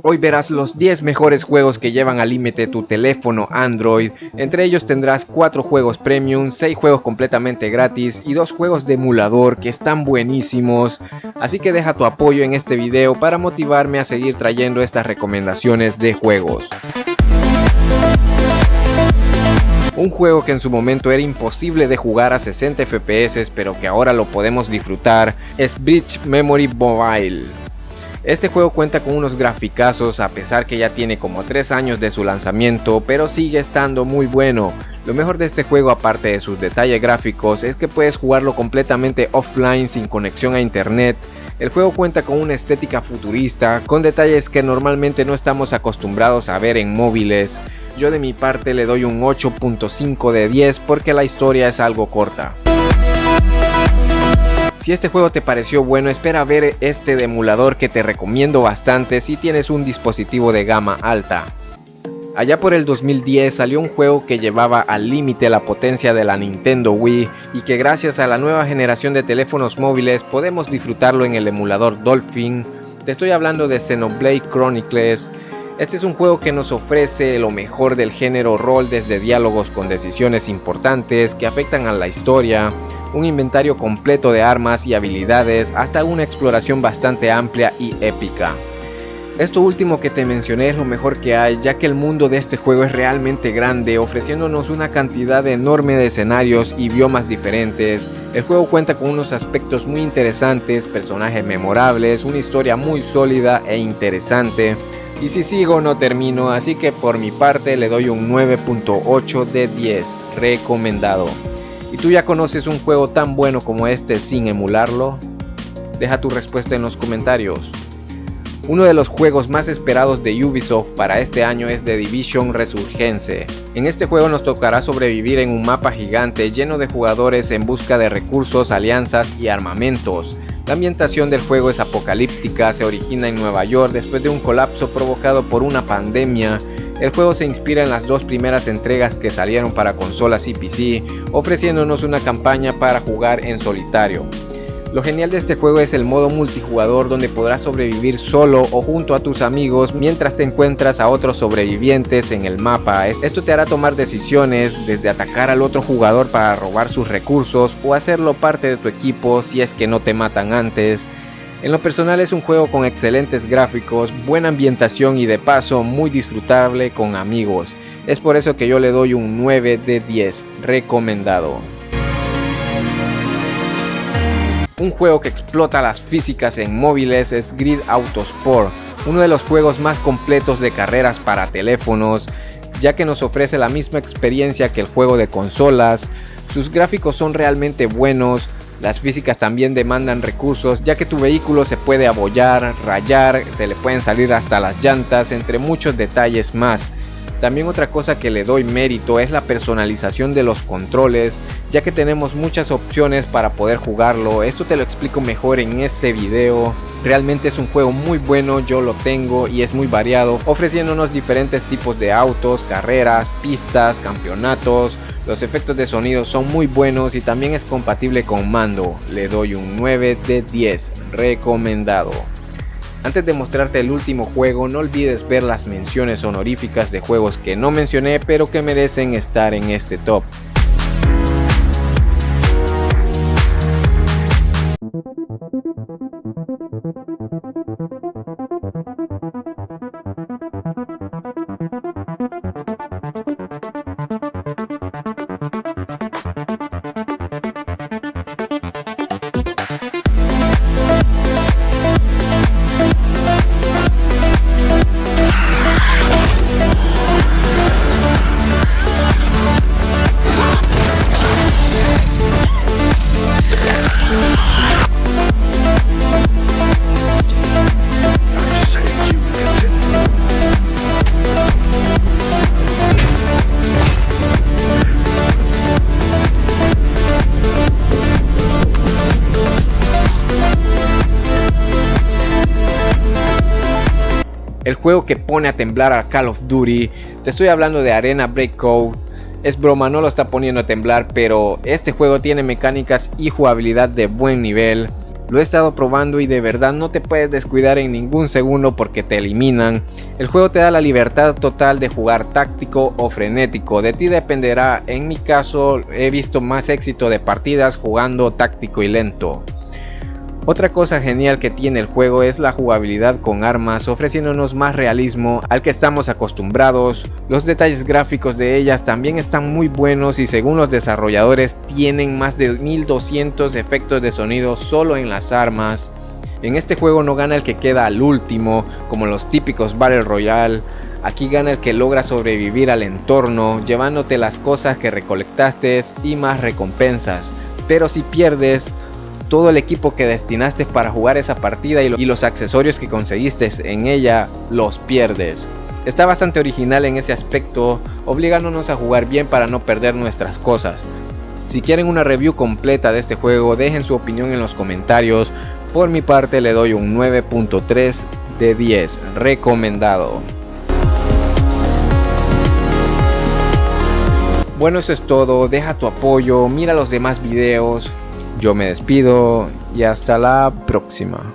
Hoy verás los 10 mejores juegos que llevan al límite tu teléfono Android. Entre ellos tendrás 4 juegos premium, 6 juegos completamente gratis y 2 juegos de emulador que están buenísimos. Así que deja tu apoyo en este video para motivarme a seguir trayendo estas recomendaciones de juegos. Un juego que en su momento era imposible de jugar a 60 FPS, pero que ahora lo podemos disfrutar, es Bridge Memory Mobile. Este juego cuenta con unos graficazos a pesar que ya tiene como 3 años de su lanzamiento, pero sigue estando muy bueno. Lo mejor de este juego, aparte de sus detalles gráficos, es que puedes jugarlo completamente offline sin conexión a internet. El juego cuenta con una estética futurista, con detalles que normalmente no estamos acostumbrados a ver en móviles. Yo de mi parte le doy un 8.5 de 10 porque la historia es algo corta. Si este juego te pareció bueno, espera ver este de emulador que te recomiendo bastante si tienes un dispositivo de gama alta. Allá por el 2010 salió un juego que llevaba al límite la potencia de la Nintendo Wii y que gracias a la nueva generación de teléfonos móviles podemos disfrutarlo en el emulador Dolphin. Te estoy hablando de Xenoblade Chronicles. Este es un juego que nos ofrece lo mejor del género rol, desde diálogos con decisiones importantes que afectan a la historia, un inventario completo de armas y habilidades, hasta una exploración bastante amplia y épica. Esto último que te mencioné es lo mejor que hay, ya que el mundo de este juego es realmente grande, ofreciéndonos una cantidad enorme de escenarios y biomas diferentes. El juego cuenta con unos aspectos muy interesantes, personajes memorables, una historia muy sólida e interesante. Y si sigo no termino, así que por mi parte le doy un 9.8 de 10, recomendado. ¿Y tú ya conoces un juego tan bueno como este sin emularlo? Deja tu respuesta en los comentarios. Uno de los juegos más esperados de Ubisoft para este año es The Division Resurgence. En este juego nos tocará sobrevivir en un mapa gigante lleno de jugadores en busca de recursos, alianzas y armamentos. La ambientación del juego es apocalíptica, se origina en Nueva York después de un colapso provocado por una pandemia. El juego se inspira en las 2 primeras entregas que salieron para consolas y PC, ofreciéndonos una campaña para jugar en solitario. Lo genial de este juego es el modo multijugador, donde podrás sobrevivir solo o junto a tus amigos mientras te encuentras a otros sobrevivientes en el mapa. Esto te hará tomar decisiones, desde atacar al otro jugador para robar sus recursos o hacerlo parte de tu equipo si es que no te matan antes. En lo personal es un juego con excelentes gráficos, buena ambientación y de paso muy disfrutable con amigos. Es por eso que yo le doy un 9 de 10, recomendado. Un juego que explota las físicas en móviles es Grid Autosport, uno de los juegos más completos de carreras para teléfonos, ya que nos ofrece la misma experiencia que el juego de consolas. Sus gráficos son realmente buenos, las físicas también demandan recursos, ya que tu vehículo se puede abollar, rayar, se le pueden salir hasta las llantas, entre muchos detalles más. También otra cosa que le doy mérito es la personalización de los controles, ya que tenemos muchas opciones para poder jugarlo. Esto te lo explico mejor en este video. Realmente es un juego muy bueno, yo lo tengo y es muy variado, ofreciéndonos diferentes tipos de autos, carreras, pistas, campeonatos. Los efectos de sonido son muy buenos y también es compatible con mando. Le doy un 9 de 10, recomendado. Antes de mostrarte el último juego, no olvides ver las menciones honoríficas de juegos que no mencioné pero que merecen estar en este top. El juego que pone a temblar a Call of Duty, te estoy hablando de Arena Breakout. Es broma, no lo está poniendo a temblar, pero este juego tiene mecánicas y jugabilidad de buen nivel. Lo he estado probando y de verdad no te puedes descuidar en ningún segundo porque te eliminan. El juego te da la libertad total de jugar táctico o frenético, de ti dependerá. En mi caso he visto más éxito de partidas jugando táctico y lento. Otra cosa genial que tiene el juego es la jugabilidad con armas, ofreciéndonos más realismo al que estamos acostumbrados. Los detalles gráficos de ellas también están muy buenos y según los desarrolladores tienen más de 1200 efectos de sonido solo en las armas. En este juego no gana el que queda al último, como los típicos Battle Royale. Aquí gana el que logra sobrevivir al entorno, llevándote las cosas que recolectaste y más recompensas. Pero si pierdes, todo el equipo que destinaste para jugar esa partida y los accesorios que conseguiste en ella los pierdes. Está bastante original en ese aspecto, obligándonos a jugar bien para no perder nuestras cosas. Si quieren una review completa de este juego, dejen su opinión en los comentarios. Por mi parte le doy un 9.3 de 10, recomendado. Bueno, eso es todo, deja tu apoyo, mira los demás videos. Yo me despido y hasta la próxima.